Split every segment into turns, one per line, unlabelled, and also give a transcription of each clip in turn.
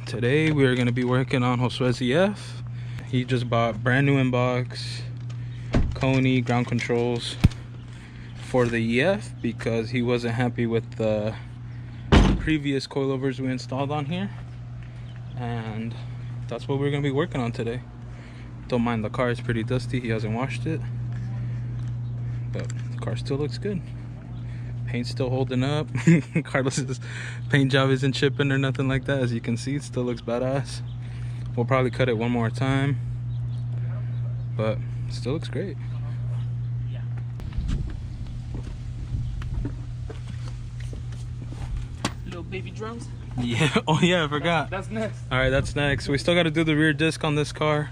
Today we are going to be working on Josue's EF. He just bought brand new inbox Koni ground controls for the EF because he wasn't happy with the previous coilovers we installed on here, and that's what we're going to be working on today. Don't mind the car, it's pretty dusty, he hasn't washed it, but the car still looks good. Paint's still holding up. Carlos's paint job isn't chipping or nothing like that. As you can see, it still looks badass. We'll probably cut it one more time, but it still looks great.
Little baby drums.
Yeah. Oh yeah, I forgot.
That's next.
All right, that's next. We still got to do the rear disc on this car.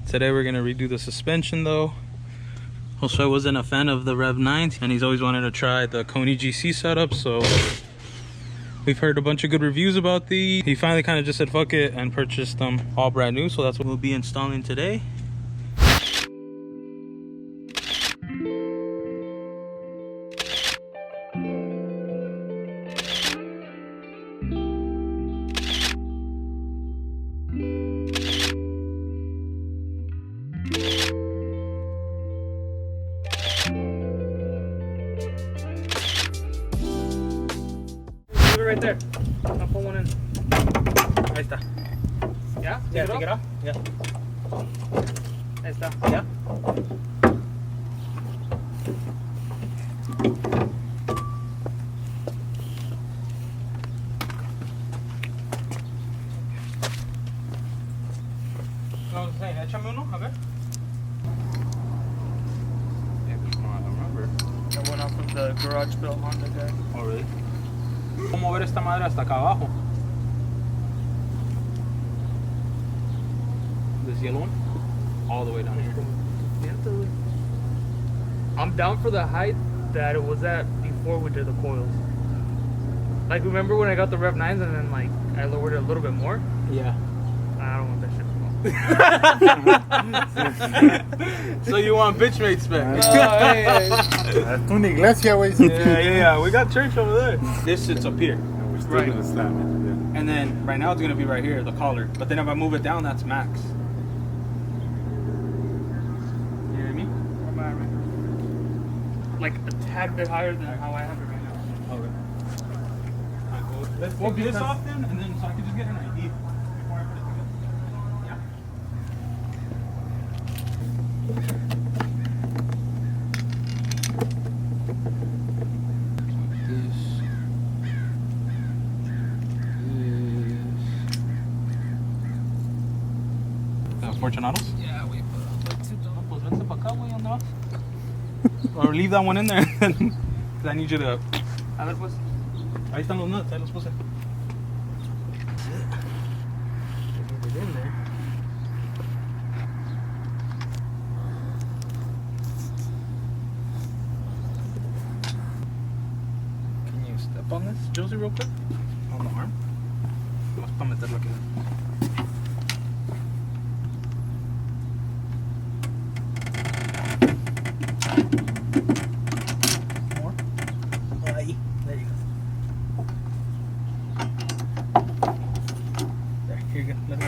Today we're gonna redo the suspension though. Josue wasn't a fan of the Rev 9s, and he's always wanted to try the Koni GC setup, so we've heard a bunch of good reviews about these. He finally kind of just said fuck it and purchased them all brand new, so that's what we'll be installing today.
Right there. I'll put one in.
Ahí está.
Yeah?
Yeah, take it off. Yeah.
Ahí está.
Yeah. No, say, échame uno, a ver. Yeah, I don't remember.
That went off from the garage built Honda guy.
Oh, really? ¿Cómo mover esta madre hasta acá abajo? This yellow one? All the way down here.
I'm down for the height that it was at before we did the coils. Like, remember when I got the Rev 9s and then, like, I lowered it a little bit more?
Yeah.
I don't want that shit.
So you want bitchmate spec?
Tú una iglesia, güey.
Yeah. We got church over there. This sits up here.
We're still
Right.
gonna slam it. Yeah.
And then right now it's gonna be right here, the collar. But then if I move it down, that's max. You hear me?
Like, a tad bit higher than how I have it right now.
Okay. Alright, well, let's
Well,
take this
because-
off then, and then so I can just get an idea before I put it together. Yeah. Fortunados?
Yeah, wait,
Pues vente para acá, güey, ¿dónde vas? Or leave that one in there, because I need you to...
a ver, pues.
Ahí están los nuts, ahí los puse. Leave it in there. Can you step on this, Josie, real quick? On the arm? Vamos para meterlo aquí. More? Ahí. There you go. There, here you go. Let me.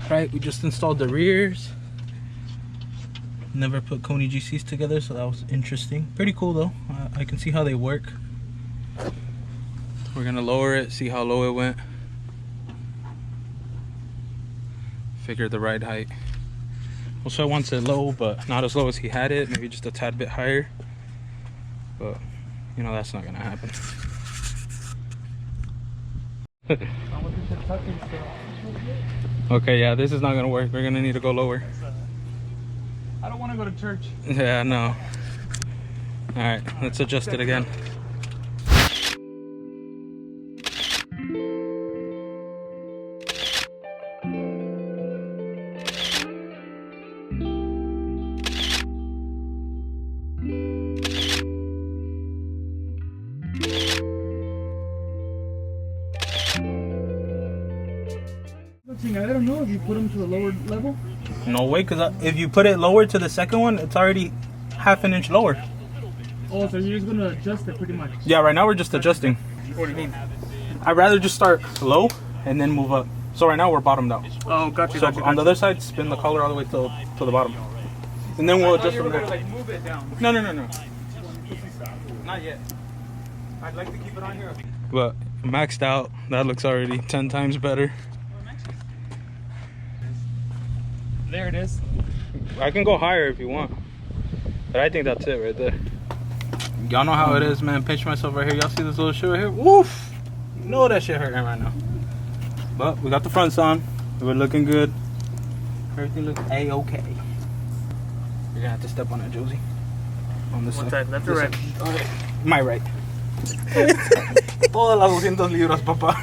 Right, we just installed the rears. Never put Koni GCs together, so that was interesting. Pretty cool though. I can see how they work. We're gonna lower it, see how low it went. Figure the right height. Also, I wants it low, but not as low as he had it. Maybe just a tad bit higher. But you know that's not gonna happen. Okay, yeah, this is not gonna work. We're gonna need to go lower.
I don't want to go to church.
Yeah, no. All right, let's adjust it again.
know if you put them to the lower level?
No way, because if you put it lower to the second one, it's already half an inch lower.
Oh, so you're just gonna adjust it pretty much?
Yeah, right now we're just adjusting.
What do you mean?
I'd rather just start low and then move up. So right now we're bottomed out.
Oh, gotcha.
So on the other side, spin the collar all the way to the bottom. And then we'll adjust
you
from
were
there.
gonna like move it down.
No. Not yet. I'd like to keep it on here. But maxed out, that looks already 10 times better.
There it is.
I can go higher if you want. But I think that's it right there. Y'all know how it is, man. Pinch myself right here. Y'all see this little shit right here? Woof! You know that shit hurting right now. But we got the fronts on. We're looking good. Everything looks A-okay. You're gonna have to step on it, Josie. On this
side, left or right?
Okay. My right. Todas las 200 libras, papá.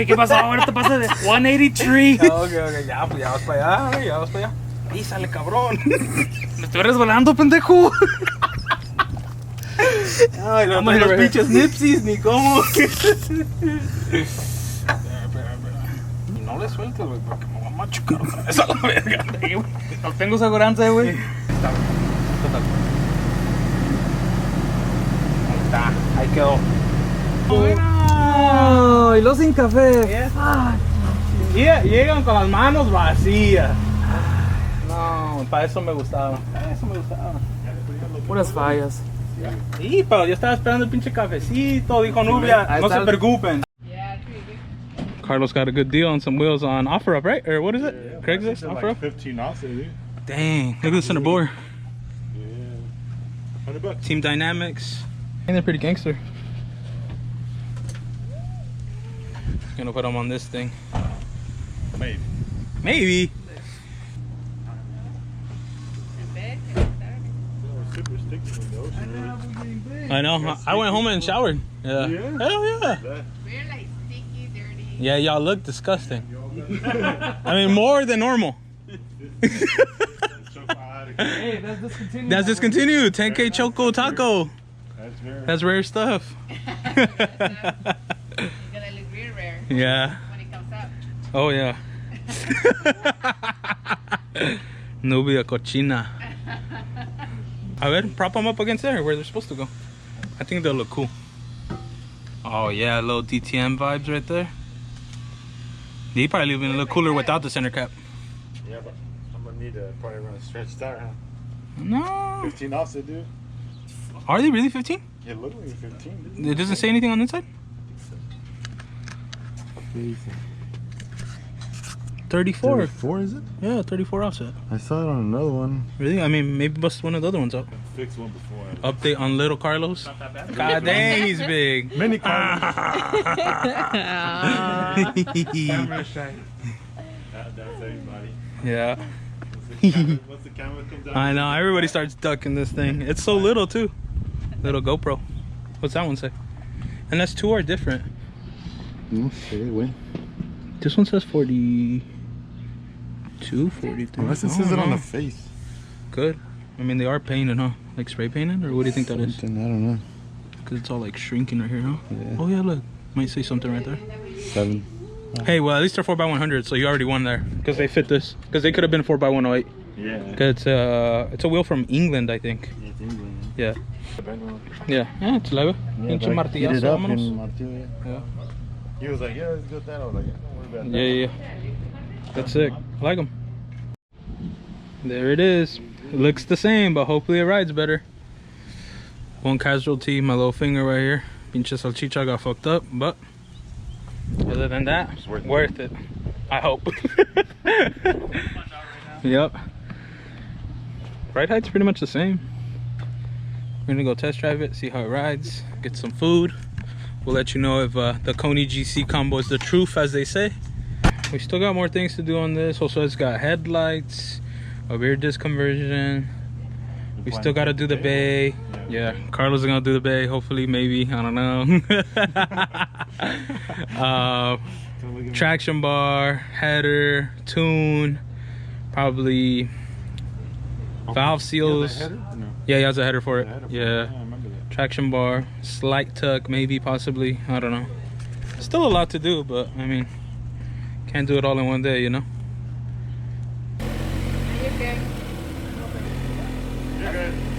¿Qué pasó? Ahora te pasa de 183.
Ok, ya, pues ya vas para allá, ya vas para allá. Písale, cabrón.
Me estoy resbalando, pendejo.
Ay, no trae los pinches nipsies, ni cómo. Y no le sueltes, güey, porque me voy a machucar otra vez a la verga.
No tengo aseguranza, güey.
Está bien. Total. Ahí está, ahí quedó.
Oh, y los sin café.
Llegan con las manos vacías. No, para eso me gustaba.
Puras fallas.
Sí, pero yo estaba esperando el pinche cafecito. Dijo Nubia, no se preocupen. Carlos got a good deal on some wheels on OfferUp, right? Or what is it?
Yeah,
Craigslist?
like
OfferUp?
15 off it, dude.
Dang, look at the center bore.
Yeah. $100.
Team Dynamics. And they're pretty gangster. Gonna put them on this thing.
Maybe.
Maybe.
Super sticky in the ocean.
I know. I went home and showered. Yeah.
Yeah?
Hell yeah.
We're like sticky, dirty.
Yeah, y'all look disgusting. I mean, more than normal.
Hey, that's discontinued.
That's discontinued. 10K Choco Taco. That's rare stuff.
It's gonna look real rare
Yeah.
when it comes up.
Oh, yeah. Nubia cochina. A ver, prop them up against there where they're supposed to go. I think they'll look cool. Oh, yeah, little DTM vibes right there. They probably even look cooler without the center cap.
Yeah, but I'm gonna need to probably run a stretch tire, huh?
No.
15 offset, dude.
Are they really 15?
Yeah, literally 15, dude.
It doesn't say anything on the inside? 34.
34, is it?
Yeah, 34 offset.
I saw it on another one.
Really? I mean, maybe bust one of the other ones out.
Fixed one before.
Update on little Carlos. God dang, he's big.
Mini car.
Camera shy.
That's everybody.
Yeah.
Once the camera comes out.
I know, everybody starts ducking this thing. It's so little too. Little GoPro. What's that one say? And that's two are different.
Okay, wait.
This one says 42, 43.
Unless it
I
says
don't
it on
know.
the face.
Good. I mean, they are painted, huh? Like spray painted? Or what do you think that is?
Something, I don't know.
Because it's all like shrinking right here, huh?
Yeah.
Oh yeah, look. Might say something right there.
7.
Hey, well, at least they're 4x100, so you already won there. Because they fit this. Because they could have been 4x108.
Yeah.
It's a wheel from England, I think.
It's England.
Yeah. Yeah. Yeah, it's leve. Pinche martillazo, vámonos. Yeah.
He was like, yeah, let's go with that. I was like, yeah, don't worry about that.
Yeah. That's sick. I like them. There it is. It looks the same, but hopefully it rides better. One casualty, my little finger right here. Pinche salchicha got fucked up, but other than that,
It's worth
worth it. I hope. Yep. Ride height's pretty much the same. We're gonna go test drive it, see how it rides, get some food. We'll let you know if the Koni GC combo is the truth, as they say. We still got more things to do on this. Also, it's got headlights, a rear disc conversion. We still got to do the bay. Yeah, Carlos is gonna do the bay. Hopefully, maybe, I don't know. Traction bar, header, tune, probably valve seals. Yeah, he has a header for it. Yeah. Traction bar, slight tuck, maybe, possibly. I don't know. Still a lot to do, but I mean, can't do it all in one day, you know?
Okay.
You're good.